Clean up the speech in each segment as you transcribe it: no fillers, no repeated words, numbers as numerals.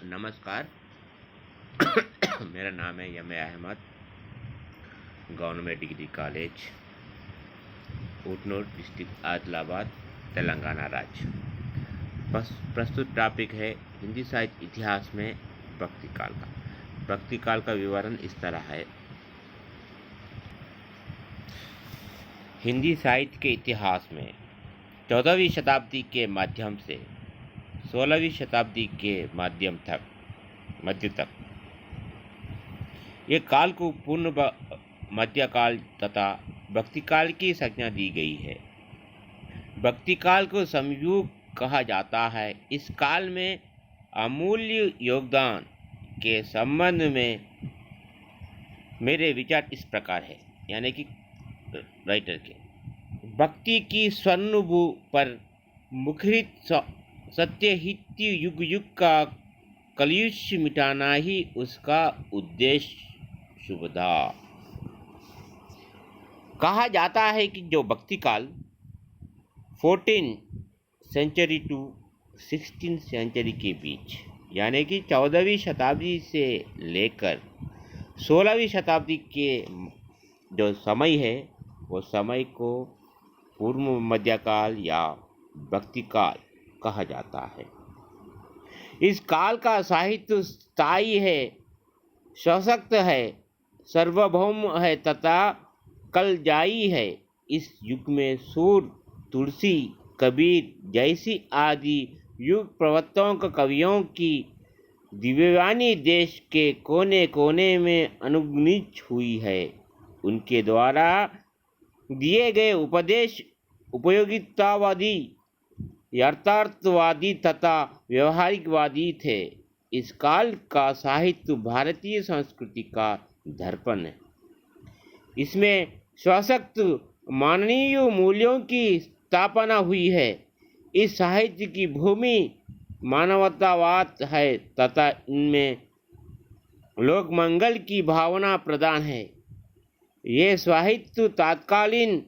नमस्कार। मेरा नाम है M Ahmed. Government degree college, Utnoor, district Adilabad, Telangana राज्य। प्रस्तुत टॉपिक है हिंदी साहित्य इतिहास में भक्ति काल का। भक्ति काल का विवरण इस तरह है। हिंदी साहित्य के इतिहास में 14वीं शताब्दी के माध्यम से 16वीं शताब्दी के मध्य तक ये काल को पूर्ण मध्यकाल तथा भक्ति काल की संज्ञा दी गई है। भक्ति काल को समयुग कहा जाता है। इस काल में अमूल्य योगदान के संबंध में मेरे विचार इस प्रकार है, यानी कि राइटर के भक्ति की स्वर्णभू पर मुखरित सत्यहित युग युग का कलयुष मिटाना ही उसका उद्देश्य शुभदा। कहा जाता है कि जो भक्ति काल 14 सेंचुरी टू 16 सेंचुरी के बीच, यानी कि 14वीं शताब्दी से लेकर 16वीं शताब्दी के जो समय है, वो समय को पूर्व मध्यकाल या भक्ति काल कहा जाता है। इस काल का साहित्य स्थायी है, सशक्त है, सार्वभौम है तथा कलजाई है। इस युग में सूर, तुलसी, कबीर जैसी आदि युग प्रवर्तकों कवियों की दिव्यवाणी देश के कोने कोने में अनुगणित हुई है। उनके द्वारा दिए गए उपदेश उपयोगितावादी, यथार्थवादी तथा व्यवहारिकवादी थे। इस काल का साहित्य भारतीय संस्कृति का दर्पण है। इसमें सशक्त मानवीय मूल्यों की स्थापना हुई है। इस साहित्य की भूमि मानवतावाद है तथा इनमें लोक मंगल की भावना प्रदान है। ये साहित्य तत्कालीन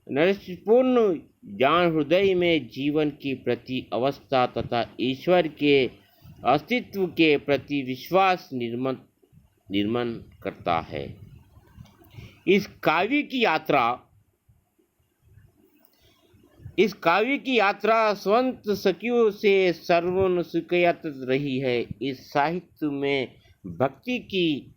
नरसिंहपूर्ण ज्ञान हृदय में जीवन की प्रति अवस्था तथा ईश्वर के अस्तित्व के प्रति विश्वास निर्माण करता है। इस काव्य की यात्रा स्वंत सखियों से सर्वन सुखयत रही है। इस साहित्य में भक्ति की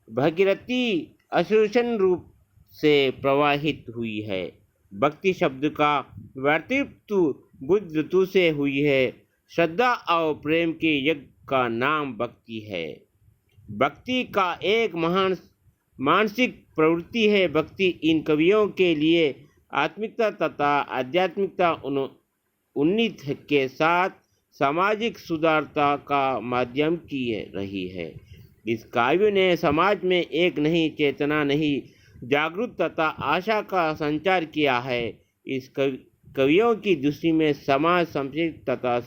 भगीरथी अश्रुशन रूप से प्रवाहित हुई है। भक्ति शब्द का व्युत्पत्ति बुद्ध ऋतु से हुई है। श्रद्धा और प्रेम के यज्ञ का नाम भक्ति है। भक्ति का एक महान मानसिक प्रवृत्ति है। भक्ति इन कवियों के लिए आत्मिकता तथा आध्यात्मिकता उन्नीत के साथ सामाजिक सुधारता का माध्यम की रही है। इस काव्य ने समाज में एक नई चेतना, नहीं जागरूक तथा आशा का संचार किया है। इस कवियों की दृष्टि में समाज संक्षिप्त तथा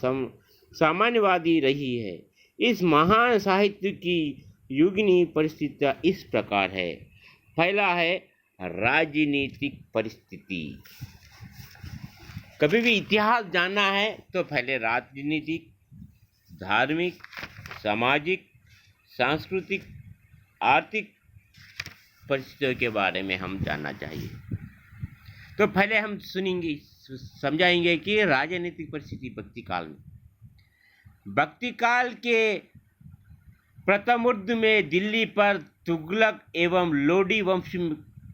सामान्यवादी रही है। इस महान साहित्य की युगनी परिस्थितियाँ इस प्रकार है। पहला है राजनीतिक परिस्थिति। कभी भी इतिहास जानना है तो पहले राजनीतिक, धार्मिक, सामाजिक, सांस्कृतिक, आर्थिक परिस्थितियों के बारे में हम जानना चाहिए। तो पहले हम समझाएंगे कि राजनीतिक परिस्थिति भक्ति काल के प्रथमार्ध में दिल्ली पर तुगलक एवं लोडी वंश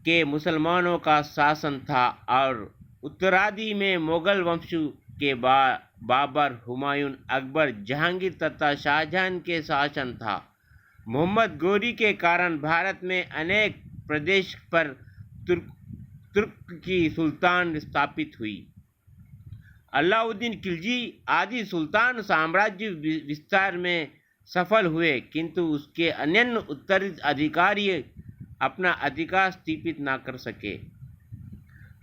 के मुसलमानों का शासन था और उत्तरादि में मुगल वंश के बाबर, हुमायूं, अकबर, जहांगीर तथा शाहजहां के शासन था। मोहम्मद गोरी के कारण भारत में अनेक प्रदेश पर तुर्क की सुल्तान स्थापित हुई। अलाउद्दीन खिलजी आदि सुल्तान साम्राज्य विस्तार में सफल हुए, किंतु उसके अन्य उत्तराधिकारी अपना अधिकार स्थापित न कर सके।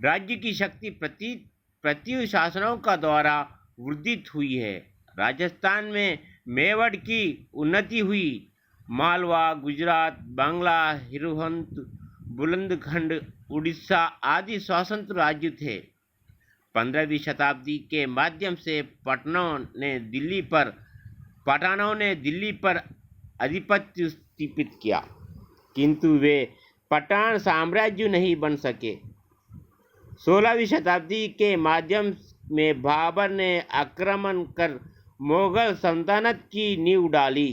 राज्य की शक्ति प्रत्येक शासनों का द्वारा वर्धित हुई है। राजस्थान में मेवाड़ की उन्नति हुई। मालवा, गुजरात, बांग्ला, हिरोहंत, बुलंदखंड, उड़ीसा आदि स्वतंत्र राज्य थे। 15वीं शताब्दी के माध्यम से पठानों ने दिल्ली पर आधिपत्य स्थापित किया, किंतु वे पठान साम्राज्य नहीं बन सके। 16वीं शताब्दी के माध्यम में बाबर ने आक्रमण कर मुगल सल्तनत की नींव डाली।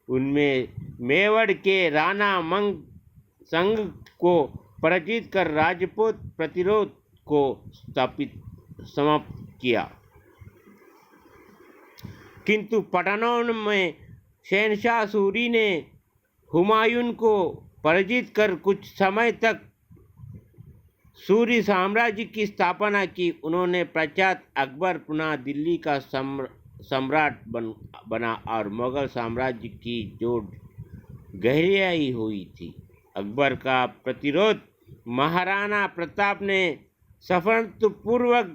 उनमें मेवाड़ के राणा मंग संग को पराजित कर राजपूत प्रतिरोध को समाप्त किया, किंतु पठानों में शहनशाह सूरी ने हुमायूं को पराजित कर कुछ समय तक सूरी साम्राज्य की स्थापना की। उन्होंने पश्चात अकबर पुनः दिल्ली का सम्राट बना और मुगल साम्राज्य की जोड़ गहराई हुई थी। अकबर का प्रतिरोध महाराणा प्रताप ने सफलतापूर्वक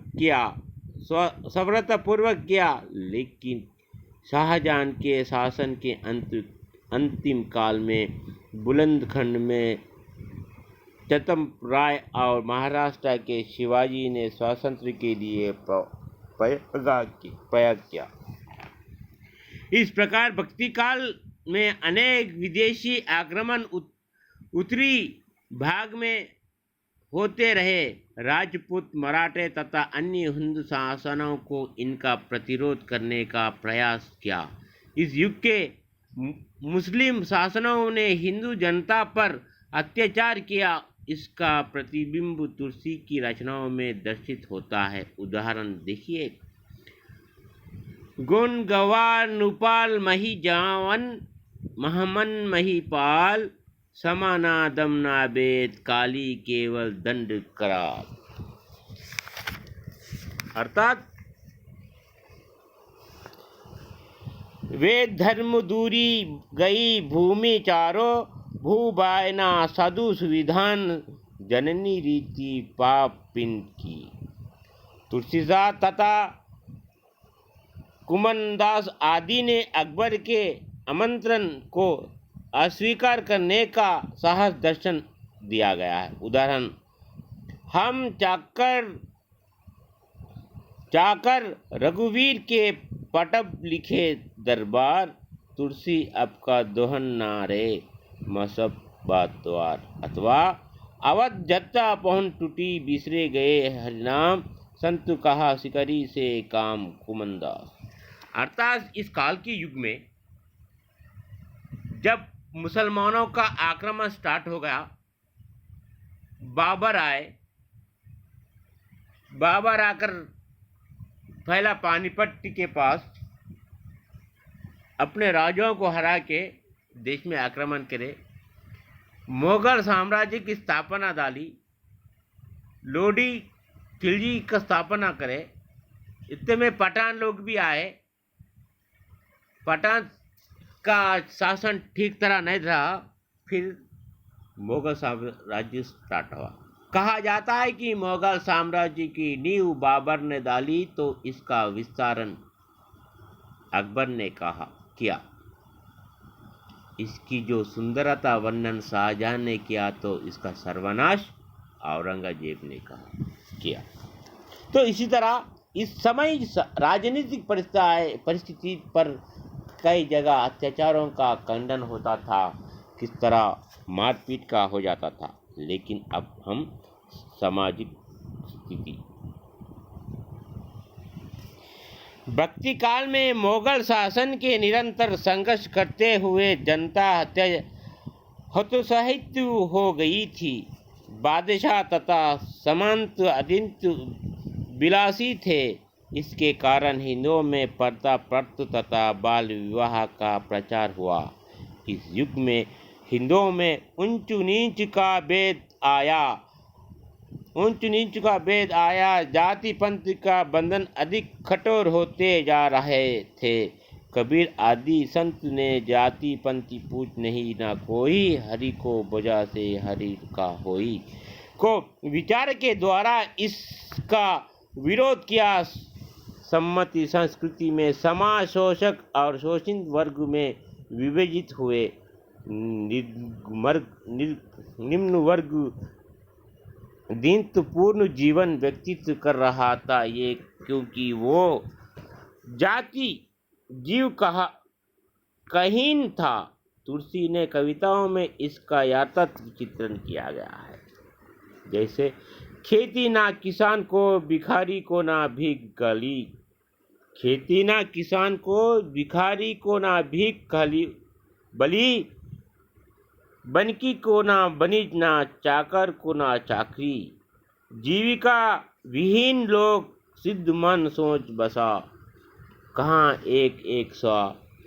किया, लेकिन शाहजहां के शासन के अंतिम काल में बुंदेलखंड में चतम राय और महाराष्ट्र के शिवाजी ने स्वातंत्र्य के लिए प्रयाग किया। इस प्रकार भक्ति काल में अनेक विदेशी आक्रमण उत्तरी भाग में होते रहे। राजपूत, मराठे तथा अन्य हिंदू शासकों को इनका प्रतिरोध करने का प्रयास किया। इस युग के मुस्लिम शासकों ने हिंदू जनता पर अत्याचार किया। इसका प्रतिबिंब तुलसी की रचनाओं में दर्शित होता है। उदाहरण देखिए, गुण गवा नुपाल मही जावन महमन महीपाल समाना दमना बेद काली केवल दंड कराल। अर्थात वेद धर्म दूरी गई भूमि चारो भूबायना साधु सुविधान जननी रीति पाप पिंड की। तुलसीदास तथा कुमनदास आदि ने अकबर के आमंत्रण को अस्वीकार करने का साहस दर्शन दिया गया है। उदाहरण, हम चाकर रघुवीर के पटब लिखे दरबार तुलसी अब का दोहन नारे मसब बातवार। अथवा अवध जत्ता पहुन टूटी बिसरे गए हरिनाम संत कहा सिकरी से काम कुमनदास। अर्थात इस काल के युग में जब मुसलमानों का आक्रमण स्टार्ट हो गया, बाबर आकर पहला पानीपत के पास अपने राजाओं को हरा के देश में आक्रमण करे, मुगल साम्राज्य की स्थापना डाली, लोडी खिलजी का स्थापना करे। इतने में पठान लोग भी आए। पठान का शासन ठीक तरह नहीं रहा, फिर मुगल साम्राज्य स्टार्ट हुआ। कहा जाता है कि मुगल साम्राज्य की नींव बाबर ने डाली तो इसका विस्तारण अकबर ने किया। इसकी जो सुंदरता वर्णन शाहजहां ने किया तो इसका सर्वनाश औरंगजेब ने किया। तो इसी तरह इस समय राजनीतिक परिस्थिति पर कई जगह अत्याचारों का खंडन होता था, किस तरह मारपीट का हो जाता था। लेकिन अब हम सामाजिक स्थिति भक्ति काल में मुगल शासन के निरंतर संघर्ष करते हुए जनता हतोत्साहित हो गई थी। बादशाह तथा सामंत अत्यंत विलासी थे। इसके कारण हिंदुओं में पर्दा प्रथा तथा बाल विवाह का प्रचार हुआ। इस युग में हिंदुओं में ऊंच नीच का भेद आया। जाति पंथ का बंधन अधिक कठोर होते जा रहे थे। कबीर आदि संत ने जाति पंथी पूछ नहीं ना कोई, हरि को बजा से हरि का होई को विचार के द्वारा इसका विरोध किया। सम्मति संस्कृति में समाज शोषक और शोषित वर्ग में विभाजित हुए। निम्न वर्ग दीनत्वपूर्ण जीवन व्यतीत कर रहा था। ये क्योंकि वो जाति जीव कहीन था। तुलसी ने कविताओं में इसका यथार्थ चित्रण किया गया है। जैसे खेती ना किसान को, भिखारी को ना भीख गली। खेती ना किसान को, भिखारी को ना भीख गली, बली बनकी को ना बनिज, ना चाकर को ना चाकरी। जीविका विहीन लोग सिद्ध मन सोच बसा। कहाँ एक एक सौ,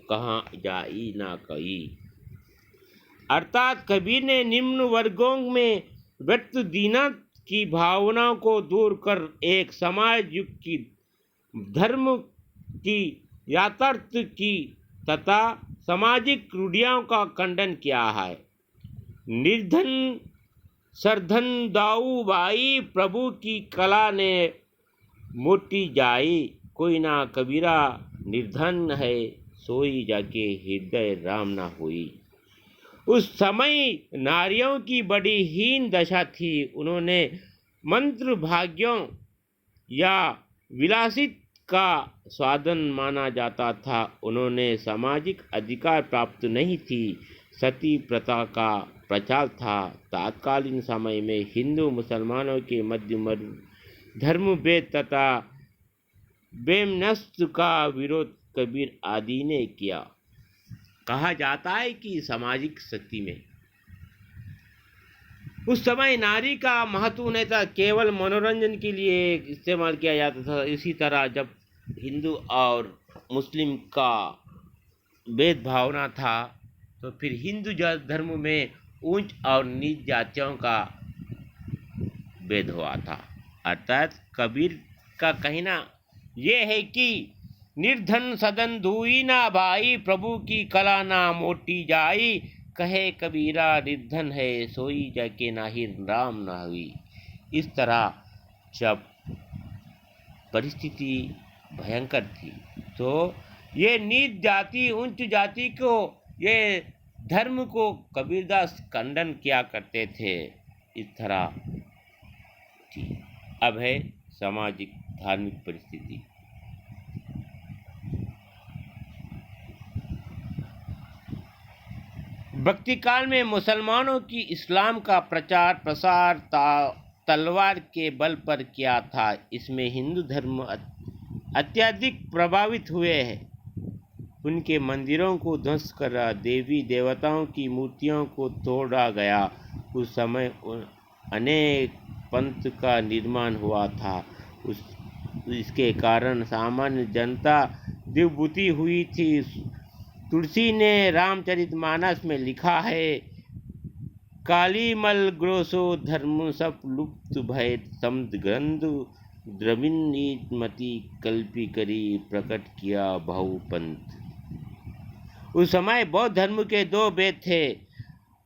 कहाँ जाई ना कई। अर्थात कबीर ने निम्न वर्गों में व्यक्त दीनता की भावना को दूर कर एक समाज युग की धर्म की यथार्थ की तथा सामाजिक रूढ़ियों का खंडन किया है। निर्धन सरधन दाऊ भाई, प्रभु की कला ने मोटी जाई। कोई ना कबीरा निर्धन है, सोई जाके हृदय राम ना हुई। उस समय नारियों की बड़ी हीन दशा थी। उन्होंने मंत्र भाग्यों या विलासित का स्वादन माना जाता था। उन्होंने सामाजिक अधिकार प्राप्त नहीं थी। सती प्रथा का प्रचार था। तत्कालीन समय में हिंदू मुसलमानों के मध्य धर्मभेद तथा बेमनस्त का विरोध कबीर आदि ने किया। कहा जाता है कि सामाजिक शक्ति में उस समय नारी का महत्व नहीं था, केवल मनोरंजन के लिए इस्तेमाल किया जाता था। इसी तरह जब हिंदू और मुस्लिम का भेदभावना था, तो फिर हिंदू धर्म में उच्च और नीच जातियों का भेद हुआ था। अर्थात कबीर का कहना यह है कि निर्धन सदन धुई ना भाई, प्रभु की कला ना मोटी जाई। कहे कबीरा निर्धन है, सोई जाके नाही राम ना हुई। इस तरह जब परिस्थिति भयंकर थी, तो ये नीच जाति उच्च जाति को, ये धर्म को कबीरदास खंडन किया करते थे। इस तरह थी। अब है सामाजिक धार्मिक परिस्थिति। भक्ति काल में मुसलमानों की इस्लाम का प्रचार प्रसार तलवार के बल पर किया था। इसमें हिंदू धर्म अत्यधिक प्रभावित हुए हैं। उनके मंदिरों को ध्वस्त करा, देवी देवताओं की मूर्तियों को तोड़ा गया। उस समय अनेक पंथ का निर्माण हुआ था। इसके कारण सामान्य जनता दिग्भूति हुई थी। तुलसी ने रामचरितमानस में लिखा है, कालीमल ग्रोसो धर्म सब लुप्त भय, समद ग्रंथ द्रविण मति कल्पी करी, प्रकट किया बहुपंथ। उस समय बौद्ध धर्म के दो भेद थे,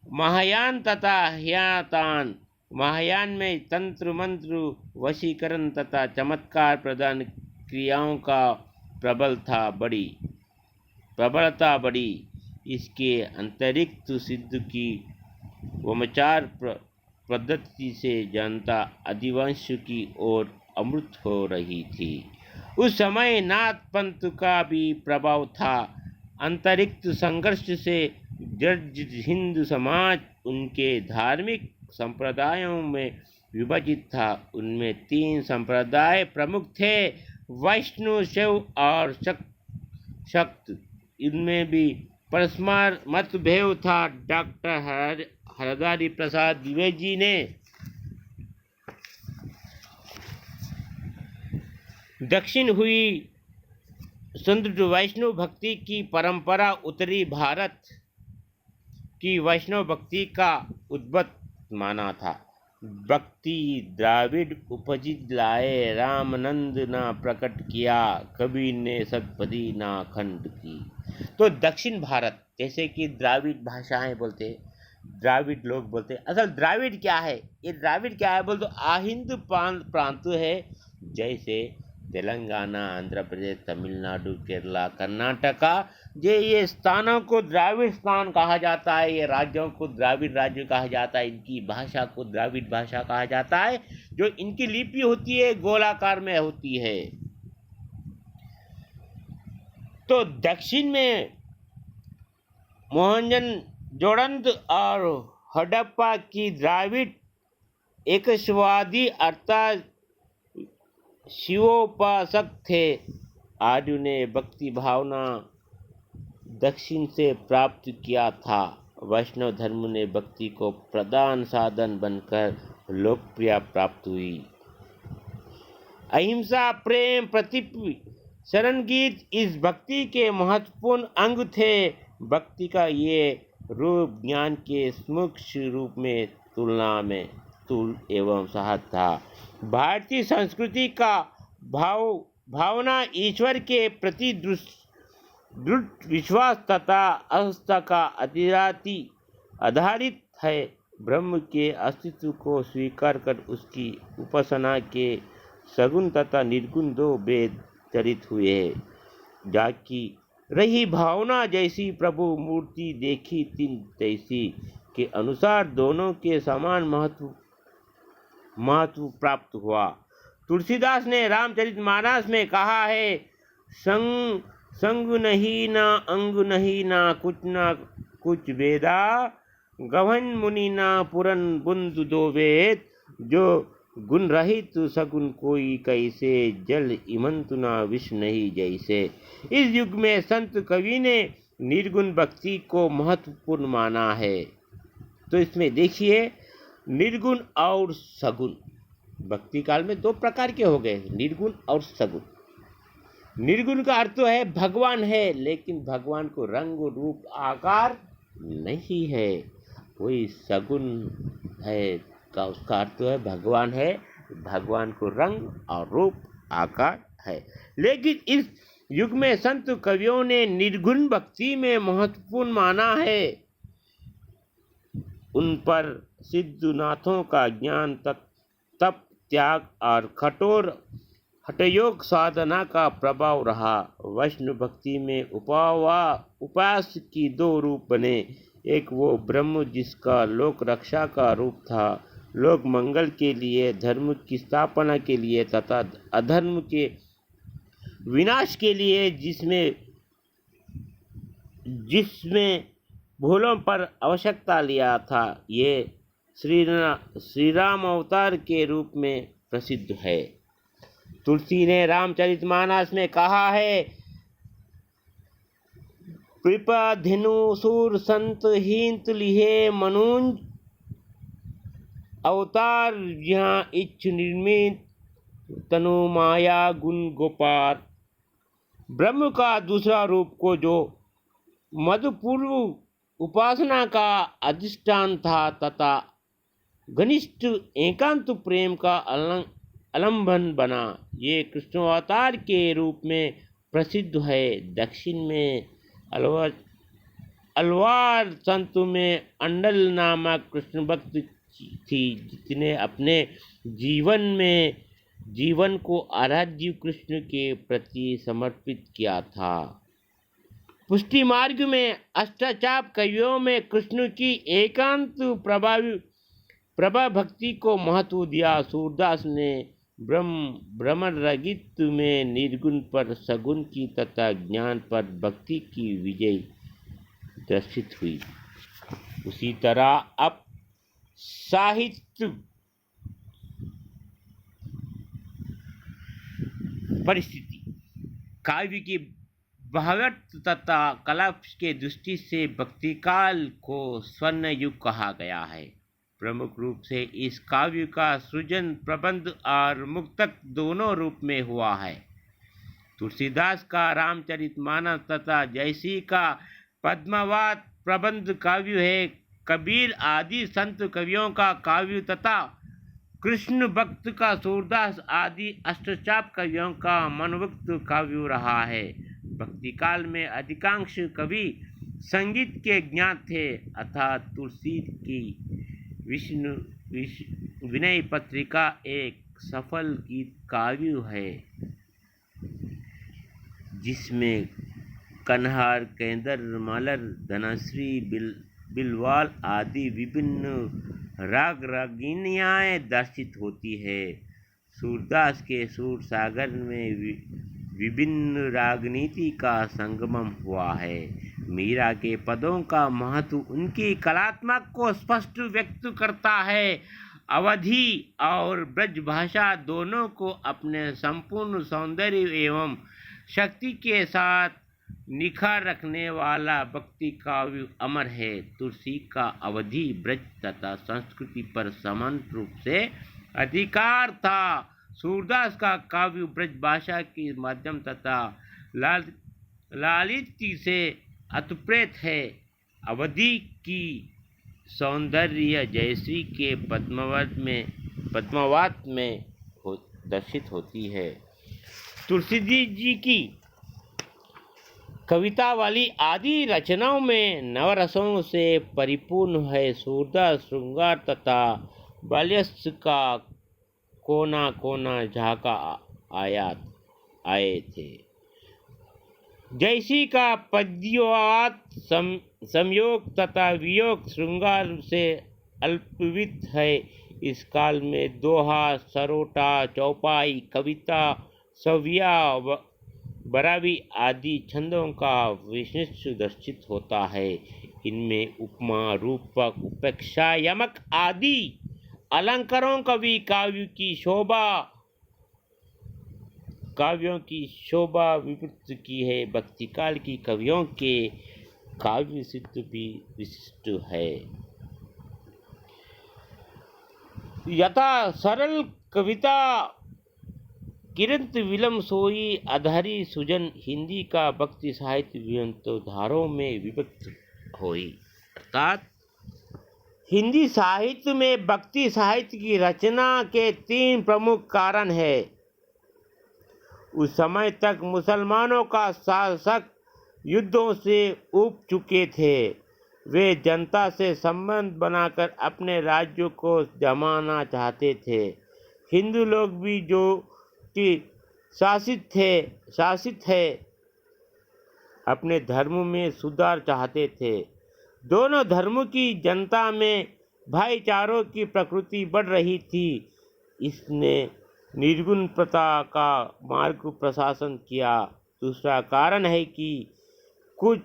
महायान तथा ह्यातान। महायान में तंत्र मंत्र वशीकरण तथा चमत्कार प्रदान क्रियाओं का प्रबलता बड़ी। इसके अतिरिक्त सिद्ध की वमचार पद्धति से जनता अधिवंश की ओर अमृत हो रही थी। उस समय नाथ पंथ का भी प्रभाव था। अंतरिक्त संघर्ष से जर्जर हिंदू समाज उनके धार्मिक संप्रदायों में विभाजित था। उनमें 3 संप्रदाय प्रमुख थे, वैष्णव, शैव और शक्त। इनमें भी परस्पर मतभेद था। डॉक्टर हरदारी प्रसाद द्विवेदी ने दक्षिण हुई सुदृढ़ वैष्णव भक्ति की परंपरा उत्तरी भारत की वैष्णव भक्ति का उद्भव माना था। भक्ति द्राविड उपजित लाए, रामानंद ना प्रकट किया, कबीर ने सतपदी ना खंड की। तो दक्षिण भारत, जैसे कि द्राविड़ भाषाएं बोलते, द्राविड लोग बोलते। असल द्राविड क्या है? ये द्राविड क्या है बोल तो आहिंद प्रांत है। जैसे तेलंगाना, आंध्र प्रदेश, तमिलनाडु, केरला, कर्नाटका, ये स्थानों को द्राविड़ स्थान कहा जाता है। ये राज्यों को द्राविड़ राज्य कहा जाता है। इनकी भाषा को द्राविड़ भाषा कहा जाता है। जो इनकी लिपि होती है गोलाकार में होती है। तो दक्षिण में मोहनजोदड़ो और हड़प्पा की द्राविड़ एकशवादी अर्थात शिवोपासक थे। आर्यों ने भक्ति भावना दक्षिण से प्राप्त किया था। वैष्णव धर्म ने भक्ति को प्रधान साधन बनकर लोकप्रियता प्राप्त हुई। अहिंसा, प्रेम, प्रतिपि, शरण गीत इस भक्ति के महत्वपूर्ण अंग थे। भक्ति का ये रूप ज्ञान के सूक्ष्म रूप में तुलना में स्थूल एवं सहज था। भारतीय संस्कृति का भावना ईश्वर के प्रति दृढ़ विश्वास तथा आस्था का आधारित है। ब्रह्म के अस्तित्व को स्वीकार कर उसकी उपासना के सगुण तथा निर्गुण दो वेद चरित हुए हैं। जाकी रही भावना जैसी प्रभु मूर्ति देखी तीन तैसी के अनुसार दोनों के समान महत्व प्राप्त हुआ। तुलसीदास ने रामचरितमानस में कहा है, संग नहीं ना अंग नहीं ना कुछ वेदा, गहन मुनि ना पुरन बुंद दो वेद, जो गुण रहित सगुण कोई कैसे, जल इमंतु ना विष नहीं जैसे। इस युग में संत कवि ने निर्गुण भक्ति को महत्वपूर्ण माना है। तो इसमें देखिए निर्गुण और सगुण भक्ति काल में दो प्रकार के हो गए, निर्गुण और सगुण। निर्गुण का अर्थ है भगवान है, लेकिन भगवान को रंग रूप आकार नहीं है। वही सगुण है का उसका अर्थ है भगवान है, भगवान को रंग और रूप आकार है। लेकिन इस युग में संत कवियों ने निर्गुण भक्ति में महत्वपूर्ण माना है। उन पर सिद्धनाथों का ज्ञान, तप, त्याग और कठोर हठयोग साधना का प्रभाव रहा। वैष्णव भक्ति में उपास की दो रूप बने। एक वो ब्रह्म जिसका लोक रक्षा का रूप था, लोक मंगल के लिए, धर्म की स्थापना के लिए तथा अधर्म के विनाश के लिए, जिसमें भूलों पर आवश्यकता लिया था। ये श्री राम अवतार के रूप में प्रसिद्ध है। तुलसी ने रामचरितमानस में कहा है, कृपाधिनु सूर संत हिंत लिहे मनुज, अवतार यहाँ इच्छ निर्मित तनु माया गुण गोपाल। ब्रह्म का दूसरा रूप को जो मधुपूर्व उपासना का अधिष्ठान था तथा घनिष्ठ एकांत प्रेम का आलंबन बना, ये कृष्ण अवतार के रूप में प्रसिद्ध है। दक्षिण में अलवार संत में अंडल नामक कृष्ण भक्त थी, जिसने अपने जीवन को आराध्य कृष्ण के प्रति समर्पित किया था। पुष्टि मार्ग में अष्टचाप कवियों में कृष्ण की एकांत प्रभा भक्ति को महत्व दिया। सूरदास ने ब्रह्म रगित में निर्गुण पर सगुण की तथा ज्ञान पर भक्ति की विजय दर्शित हुई। उसी तरह अब साहित्य परिस्थिति काव्य की भावार्थ तथा कला के दृष्टि से भक्ति काल को स्वर्ण युग कहा गया है। प्रमुख रूप से इस काव्य का सृजन प्रबंध और मुक्तक दोनों रूप में हुआ है। तुलसीदास का रामचरितमानस तथा जयसी का पद्मावत प्रबंध काव्य है। कबीर आदि संत कवियों का काव्य तथा कृष्ण भक्त का सूरदास आदि अष्टचाप कवियों का मनोवक्त काव्य रहा है। भक्ति काल में अधिकांश कवि संगीत के ज्ञात थे, अर्थात तुलसी की विनय पत्रिका एक सफल गीत काव्य है। जिसमें कन्हार, केंदर, मालर, धनश्री, बिलवाल आदि विभिन्न राग रागिनियाँ दर्शित होती है। सूरदास के सुर सागर में विभिन्न रागनीति का संगमम हुआ है। मीरा के पदों का महत्व उनकी कलात्मक को स्पष्ट व्यक्त करता है। अवधी और ब्रज भाषा दोनों को अपने संपूर्ण सौंदर्य एवं शक्ति के साथ निखार रखने वाला भक्ति काव्य अमर है। तुलसी का अवधि, ब्रज तथा संस्कृति पर समान रूप से अधिकार था। सूरदास का काव्य ब्रज भाषा के माध्यम तथा लालित्य से अतुप्रेत है। अवधि की सौंदर्य जयश्री के पद्मावत में दर्शित होती है। तुलसीदास जी की कविता वाली आदि रचनाओं में नवरसों से परिपूर्ण है। सूरदास श्रृंगार तथा बाल्यस्य का कोना कोना झाका आए थे। जयश्री का पद्यवात संयोग तथा वियोग श्रृंगार से अल्पवित है। इस काल में दोहा, सरोटा, चौपाई, कविता, सव्या, बरावी आदि छंदों का विशिष्ट दर्शित होता है। इनमें उपमा, रूपक, उपेक्षा, यमक आदि अलंकारों कवि काव्यों की शोभा विवृत की है। भक्ति काल की कवियों के काव्य सिद्ध भी विशिष्ट है। यथा सरल कविता किरंत विलम सोई अधारी सुजन हिंदी का भक्ति साहित्य विभिन्न धारों में विभक्त होई। अर्थात हिंदी साहित्य में भक्ति साहित्य की रचना के 3 प्रमुख कारण है। उस समय तक मुसलमानों का शासक युद्धों से ऊब चुके थे। वे जनता से संबंध बनाकर अपने राज्यों को जमाना चाहते थे। हिंदू लोग भी जो कि शासित है अपने धर्म में सुधार चाहते थे। दोनों धर्मों की जनता में भाईचारों की प्रकृति बढ़ रही थी। इसने निर्गुण प्रथा का मार्ग प्रशासन किया। दूसरा कारण है कि कुछ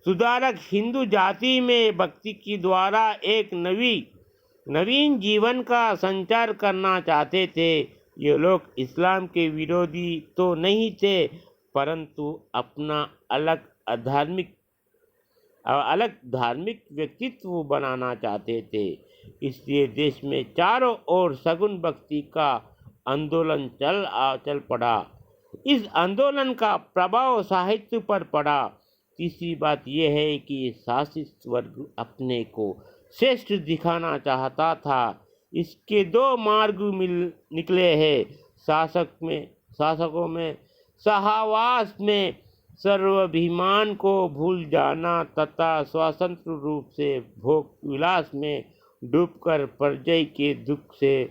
सुधारक हिंदू जाति में भक्ति के द्वारा एक नवीन जीवन का संचार करना चाहते थे। ये लोग इस्लाम के विरोधी तो नहीं थे, परंतु अपना अलग धार्मिक व्यक्तित्व बनाना चाहते थे। इसलिए देश में चारों ओर सगुण भक्ति का आंदोलन चल पड़ा। इस आंदोलन का प्रभाव साहित्य पर पड़ा। तीसरी बात यह है कि शासित वर्ग अपने को श्रेष्ठ दिखाना चाहता था। इसके 2 मार्ग निकले हैं। शासकों में सहवास में सर्वाभिमान को भूल जाना तथा स्वतंत्र रूप से भोग विलास में डूबकर प्रजा के दुख से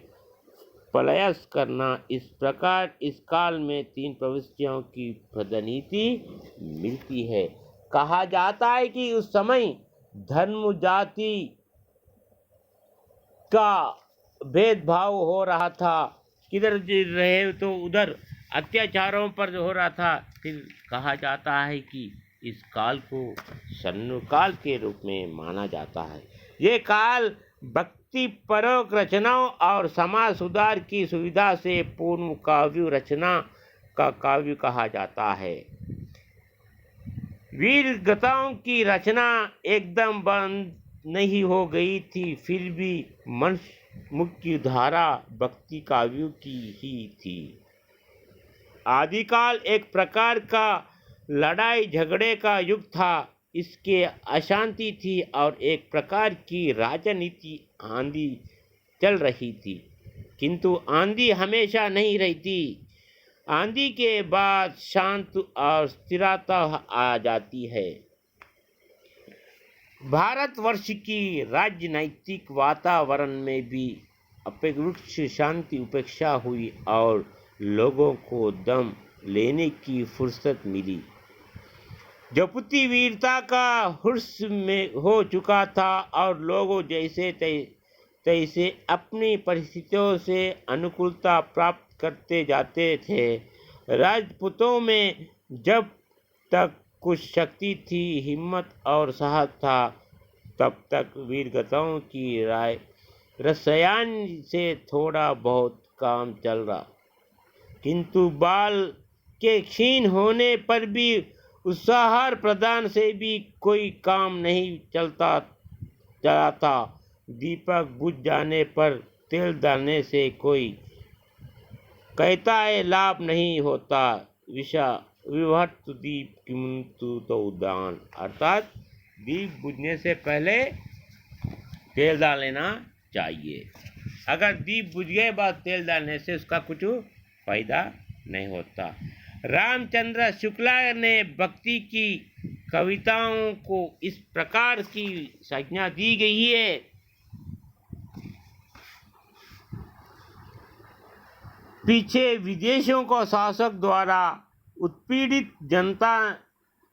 पलायन करना। इस प्रकार इस काल में 3 प्रविष्टियों की पदनीति मिलती है। कहा जाता है कि उस समय धर्म जाति का भेदभाव हो रहा था। किधर रहे तो उधर अत्याचारों पर हो रहा था। फिर कहा जाता है कि इस काल को शरण काल के रूप में माना जाता है। ये काल भक्ति परक रचनाओं और समाज सुधार की सुविधा से पूर्ण काव्य रचना का काव्य कहा जाता है। वीर गाथाओं की रचना एकदम बंद नहीं हो गई थी, फिर भी मुख्य धारा भक्ति काव्यों की ही थी। आदिकाल एक प्रकार का लड़ाई झगड़े का युग था। इसके अशांति थी और एक प्रकार की राजनीति आंधी चल रही थी। किंतु आंधी हमेशा नहीं रहती। आंधी के बाद शांत और स्थिरता आ जाती है। भारतवर्ष की राजनैतिक वातावरण में भी अपेक्षाकृत शांति उपेक्षा हुई और लोगों को दम लेने की फुर्सत मिली। जपुती वीरता का हुर्स में हो चुका था और लोगों जैसे तैसे अपनी परिस्थितियों से अनुकूलता प्राप्त करते जाते थे। राजपूतों में जब तक कुछ शक्ति थी, हिम्मत और साहस था, तब तक वीरगाथाओं की रसायन से थोड़ा बहुत काम चल रहा, किंतु बाल के क्षीण होने पर भी उत्साह प्रदान से भी कोई काम नहीं चला था। दीपक बुझ जाने पर तेल डालने से कोई कहता है लाभ नहीं होता। विभक्त दीप किंतु तो उदान, अर्थात दीप बुझने से पहले तेल डाल लेना चाहिए। अगर दीप बुझ गए बाद तेल डालने से उसका कुछ फायदा नहीं होता। रामचंद्र शुक्ला ने भक्ति की कविताओं को इस प्रकार की संज्ञा दी गई है। पीछे विदेशों को शासक द्वारा उत्पीड़ित जनता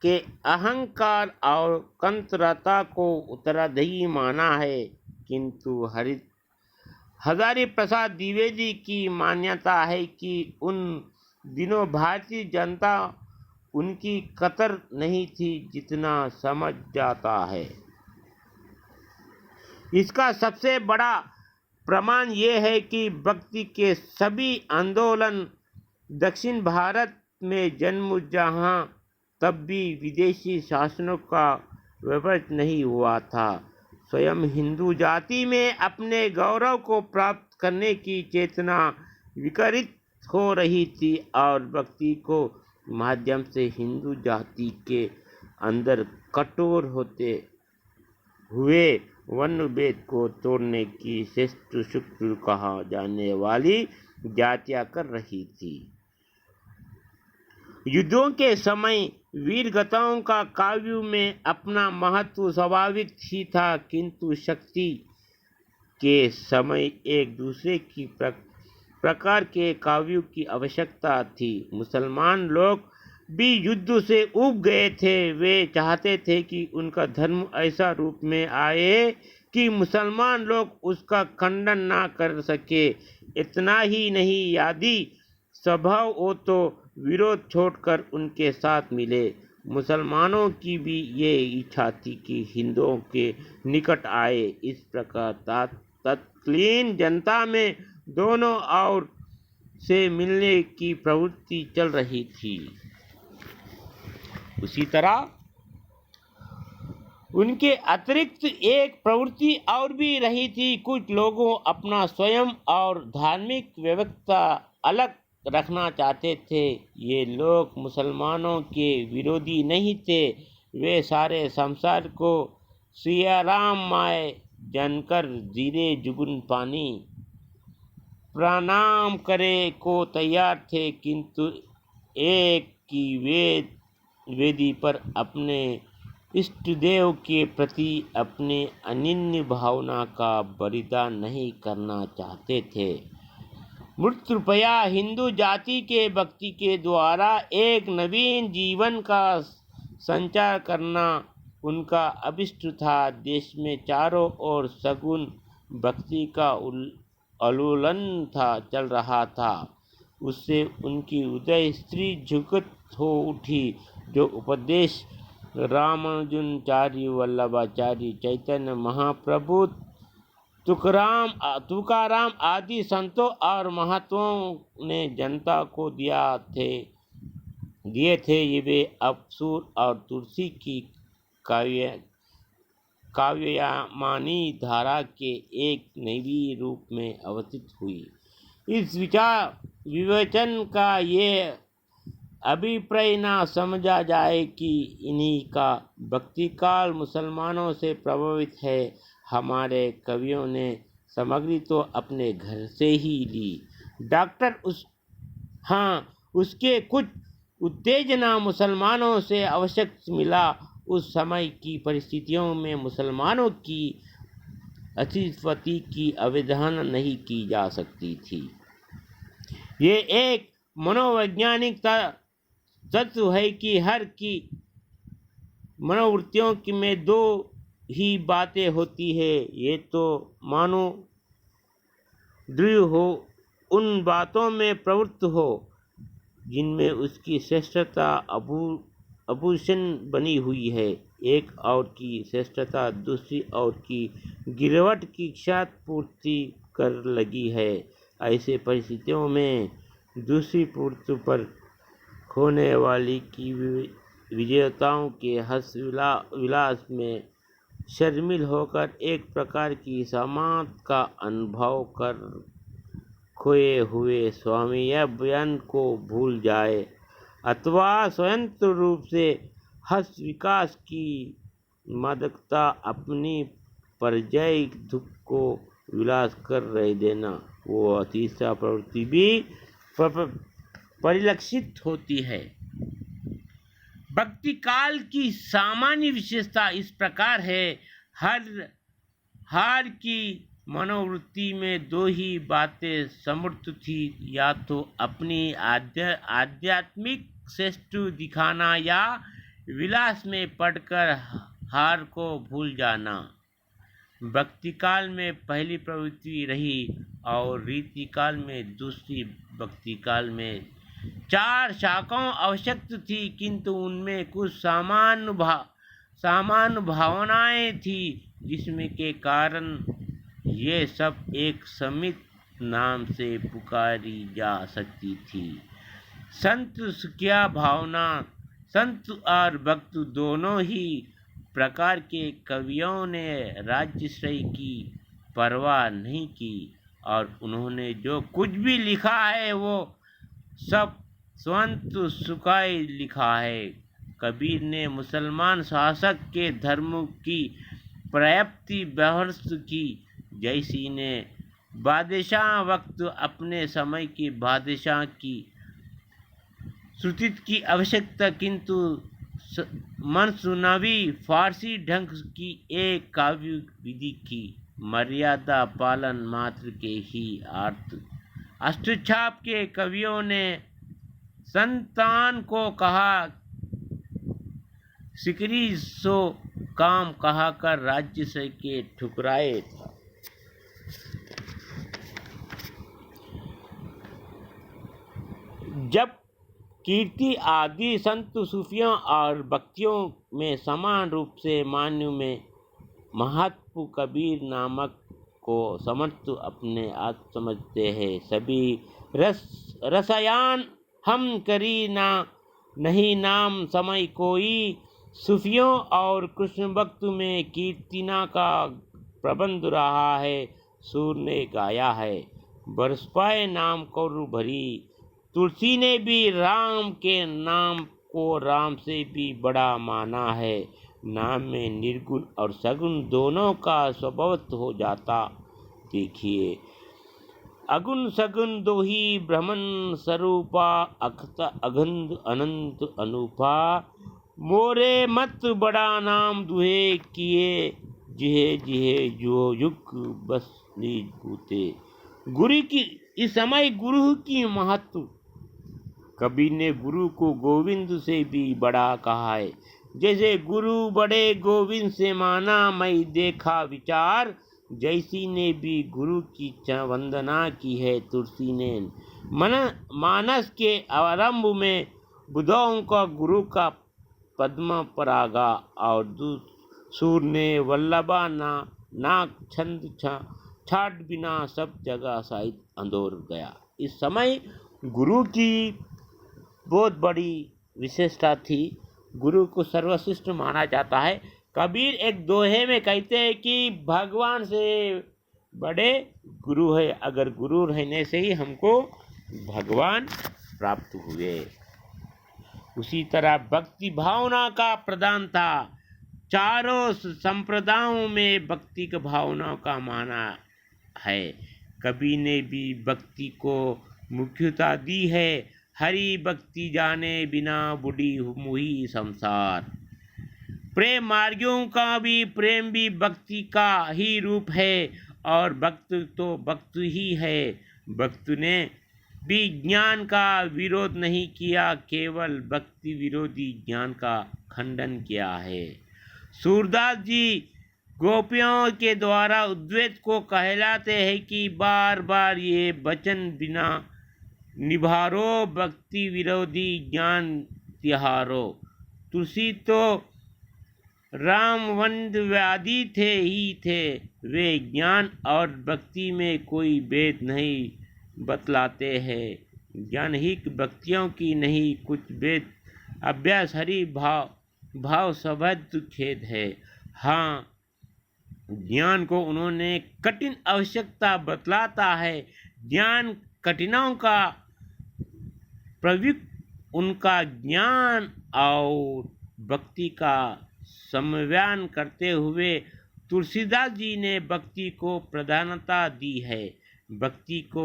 के अहंकार और कंत्रता को उत्तराधिकारी माना है, किंतु हजारी प्रसाद द्विवेदी की मान्यता है कि उन दिनों भारतीय जनता उनकी कदर नहीं थी जितना समझ जाता है। इसका सबसे बड़ा प्रमाण ये है कि भक्ति के सभी आंदोलन दक्षिण भारत में जन्म जहाँ तब भी विदेशी शासनों का विवर्त नहीं हुआ था। स्वयं हिंदू जाति में अपने गौरव को प्राप्त करने की चेतना विकसित हो रही थी और भक्ति को माध्यम से हिंदू जाति के अंदर कठोर होते हुए वर्णभेद को तोड़ने की श्रेष्ठ शक्ति कहा जाने वाली जातियां कर रही थी। युद्धों के समय वीरगाथाओं का काव्य में अपना महत्व स्वाभाविक ही था, किंतु शक्ति के समय एक दूसरे की प्रकार के काव्यों की आवश्यकता थी। मुसलमान लोग भी युद्ध से उब गए थे। वे चाहते थे कि उनका धर्म ऐसा रूप में आए कि मुसलमान लोग उसका खंडन ना कर सके। इतना ही नहीं, यदि स्वभाव हो तो विरोध छोड़कर उनके साथ मिले। मुसलमानों की भी ये इच्छा थी कि हिंदुओं के निकट आए। इस प्रकार तत्कालीन जनता में दोनों ओर से मिलने की प्रवृत्ति चल रही थी। उसी तरह उनके अतिरिक्त एक प्रवृत्ति और भी रही थी। कुछ लोगों अपना स्वयं और धार्मिक व्यवस्था अलग रखना चाहते थे। ये लोग मुसलमानों के विरोधी नहीं थे। वे सारे संसार को सियाराम माए जानकर जीरे जुगुन पानी प्रणाम करे को तैयार थे, किंतु एक की वेदी पर अपने इष्ट देव के प्रति अपने अनन्य भावना का बलिदान नहीं करना चाहते थे। मृत्युपया हिंदू जाति के भक्ति के द्वारा एक नवीन जीवन का संचार करना उनका अभिष्ट था। देश में चारों ओर सगुन भक्ति का आलोलन चल रहा था। उससे उनकी उदय स्त्री झुकत हो उठी, जो उपदेश रामानुजाचार्य, वल्लभाचार्य, चैतन्य महाप्रभु, तुकाराम आदि संतों और महंतों ने जनता को दिए थे। ये वे अवसूर और तुलसी की काव्यमानी धारा के एक नवी रूप में अवस्थित हुई। इस विवेचन का ये अभिप्राय न समझा जाए कि इन्हीं का भक्ति काल मुसलमानों से प्रभावित है। हमारे कवियों ने सामग्री तो अपने घर से ही ली। उसके कुछ उत्तेजना मुसलमानों से आवश्यक मिला। उस समय की परिस्थितियों में मुसलमानों की अस्तित्व की अवधारणा नहीं की जा सकती थी। ये एक मनोवैज्ञानिक सच है कि हर की मनोवृत्तियों की में दो ही बातें होती है, ये तो मानो दृढ़ हो, उन बातों में प्रवृत्त हो जिनमें उसकी श्रेष्ठता आभूषण बनी हुई है। एक और की श्रेष्ठता दूसरी और की गिरावट की क्षत पूर्ति कर लगी है। ऐसे परिस्थितियों में दूसरी पूर्ति पर खोने वाली की विजेताओं के हर्ष विलास में शामिल होकर एक प्रकार की समाध का अनुभव कर खोए हुए स्वामी या बयान को भूल जाए अथवा स्वतंत्र रूप से हर्ष विकास की मादकता अपनी परजय दुख को विलास कर रह देना, वो तीसरा प्रवृत्ति भी परिलक्षित होती है। भक्ति काल की सामान्य विशेषता इस प्रकार है, हर की मनोवृत्ति में दो ही बातें समर्थ थी, या तो अपनी आध्यात्मिक श्रेष्ठ दिखाना या विलास में पढ़कर हार को भूल जाना। भक्ति काल में पहली प्रवृत्ति रही और रीति काल में दूसरी। भक्ति काल में 4 शाखाएं आवश्यक थी, किंतु उनमें कुछ सामान्य भावनाएं थी, जिसमें के कारण ये सब एक समित नाम से पुकारी जा सकती थी। संत सुखिया भावना, संत और भक्त दोनों ही प्रकार के कवियों ने राज्यश्रेय की परवाह नहीं की और उन्होंने जो कुछ भी लिखा है वो सब स्वंत सुखाय लिखा है। कबीर ने मुसलमान शासक के धर्म की प्राप्ति बहस की, जैसी ने बादशाह वक्त अपने समय के बादशाह की श्रुति की आवश्यकता, किंतु मनसुनावी फारसी ढंग की एक काव्य विधि की मर्यादा पालन मात्र के ही अर्थ। अष्टछाप के कवियों ने संतान को कहा सिकरी सो काम कहा कर राज्य से के ठुकराए था। जब कीर्ति आदि संत सूफियों और भक्तियों में समान रूप से मान्य में महत्व कबीर नामक को समर्थ अपने आप समझते हैं। सभी रसायन हम करी ना नहीं नाम समय कोई, सूफियों और कृष्ण भक्त में कीर्तना का प्रबंध रहा है। सूर ने गाया है, बरस पाए नाम कौरु भरी। तुलसी ने भी राम के नाम को राम से भी बड़ा माना है। नाम में निर्गुण और सगुण दोनों का स्वभाव हो जाता। देखिए, अगुण सगुण दो ही ब्रह्मन स्वरूपा, अखत अगंध अनंत अनूपा। मोरे मत बड़ा नाम दुहे किए, जिहे जिहे जो युग बस निज भूते। गुरु की इस समय गुरु की महत्व, कबीर ने गुरु को गोविंद से भी बड़ा कहा है। जैसे गुरु बड़े गोविंद से माना, मैं देखा विचार। जैसी ने भी गुरु की वंदना की है। तुलसी ने मानस के आरंभ में बुद्धों का गुरु का पद्म परागा और सूर ने वल्लभा नाक छंद छाट बिना सब जगह साहित्य अंदोर गया। इस समय गुरु की बहुत बड़ी विशेषता थी। गुरु को सर्वश्रेष्ठ माना जाता है। कबीर एक दोहे में कहते हैं कि भगवान से बड़े गुरु है। अगर गुरु रहने से ही हमको भगवान प्राप्त हुए। उसी तरह भक्ति भावना का प्रदान था। चारों संप्रदायों में भक्ति की भावना का माना है। कबीर ने भी भक्ति को मुख्यता दी है। हरि भक्ति जाने बिना बुढ़ी मुही संसार। प्रेम मार्गियों का भी प्रेम भी भक्ति का ही रूप है और भक्त तो भक्त ही है। भक्त ने भी ज्ञान का विरोध नहीं किया, केवल भक्ति विरोधी ज्ञान का खंडन किया है। सूरदास जी गोपियों के द्वारा उद्वेद को कहलाते हैं कि बार बार ये वचन बिना निभारो, भक्ति विरोधी ज्ञान तिहारो। तुलसी तो रामवंदवादी थे ही थे, वे ज्ञान और भक्ति में कोई भेद नहीं बतलाते हैं। ज्ञानहिक भक्तियों की नहीं कुछ भेद, अभ्यास हरि भाव सबद खेद है। हाँ, ज्ञान को उन्होंने कठिन आवश्यकता बतलाता है। ज्ञान कठिनाओं का प्रयुक्त उनका ज्ञान और भक्ति का समन्वय करते हुए तुलसीदास जी ने भक्ति को प्रधानता दी है। भक्ति को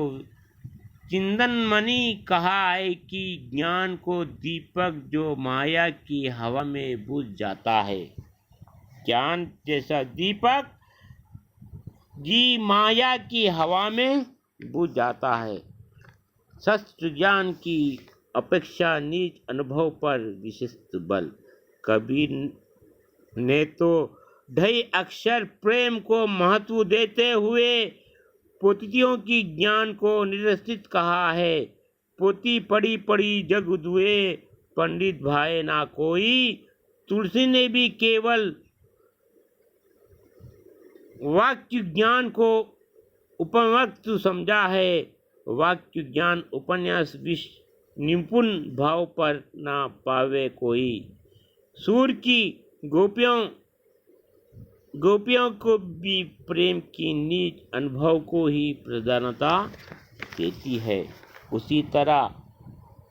चिंतनमणि कहा है कि ज्ञान को दीपक जो माया की हवा में बुझ जाता है। ज्ञान जैसा दीपक जी माया की हवा में बुझ जाता है। शास्त्र ज्ञान की अपेक्षा निज अनुभव पर विशिष्ट बल। कबीर ने तो ढाई अक्षर प्रेम को महत्व देते हुए पोथियों की ज्ञान को निरस्तित कहा है। पोथी पढ़ी पढ़ी जग दुए, पंडित भाए ना कोई। तुलसी ने भी केवल वाक्य ज्ञान को उपमक्त समझा है। वाक्य ज्ञान उपन्यास विश्व निपुण भाव पर ना पावे कोई। सूर की गोपियों को भी प्रेम की निज अनुभव को ही प्रधानता देती है। उसी तरह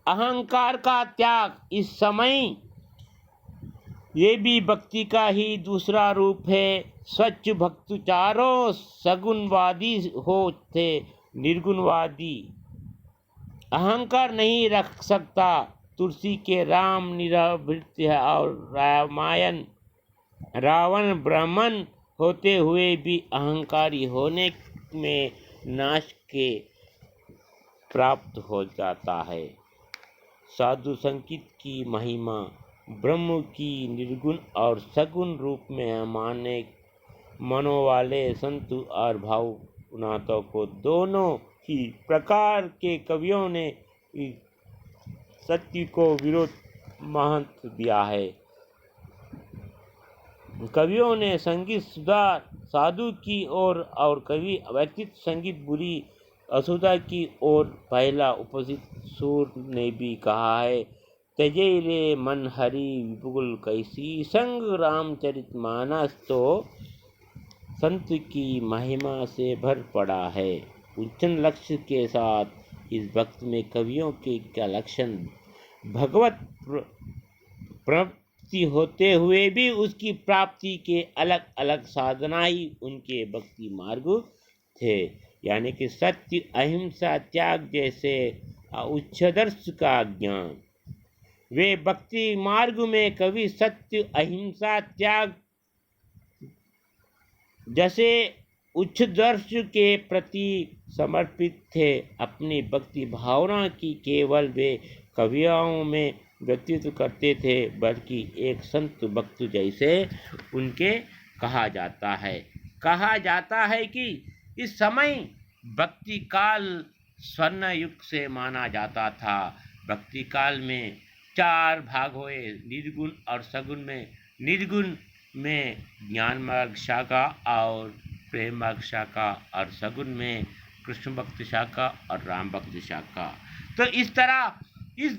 अहंकार का त्याग इस समय ये भी भक्ति का ही दूसरा रूप है। सच भक्त चारों सगुणवादी हो थे, निर्गुणवादी अहंकार नहीं रख सकता। तुलसी के राम निरावृत्य और रामायण रावण ब्राह्मण होते हुए भी अहंकारी होने में नाश के प्राप्त हो जाता है। साधु संगीत की महिमा ब्रह्म की निर्गुण और सगुण रूप में माने मनो वाले संत और भावनाथों को दोनों ही प्रकार के कवियों ने सत्य को विरोध महत्व दिया है। कवियों ने संगीत सुधार साधु की ओर और कवि व्यक्तित्व संगीत बुरी असुधा की ओर पहला उपस्थित सूर ने भी कहा है। तजे रे मन हरि विपुल कैसी, संग रामचरित मानस तो संत की महिमा से भर पड़ा है। उच्चन लक्ष्य के साथ इस भक्त में कवियों के क्या लक्षण भगवत प्राप्ति होते हुए भी उसकी प्राप्ति के अलग अलग साधना ही उनके भक्ति मार्ग थे। यानी कि सत्य, अहिंसा, त्याग जैसे उच्चदर्श का ज्ञान। वे भक्ति मार्ग में कवि सत्य, अहिंसा, त्याग जैसे उच्च दर्श के प्रति समर्पित थे। अपनी भक्ति भावना की केवल वे कवियों में व्यक्तित्व करते थे, बल्कि एक संत भक्त जैसे उनके कहा जाता है कि इस समय भक्ति काल स्वर्ण युग से माना जाता था। भक्ति काल में 4 भाग हुए, निर्गुण और सगुण में। निर्गुण में ज्ञान मार्ग शाखा और प्रेम मार्ग शाखा, और सगुण में कृष्ण भक्त शाखा और राम भक्त शाखा। तो इस तरह इस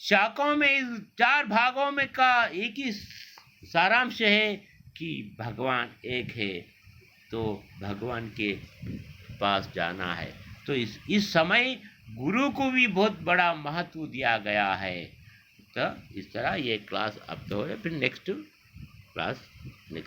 शाखाओं में, इस 4 भागों में का एक ही सारांश है कि भगवान एक है, तो भगवान के पास जाना है। तो इस समय गुरु को भी बहुत बड़ा महत्व दिया गया है। तो इस तरह ये क्लास अब तो हो रहा है, फिर नेक्स्ट क्लास में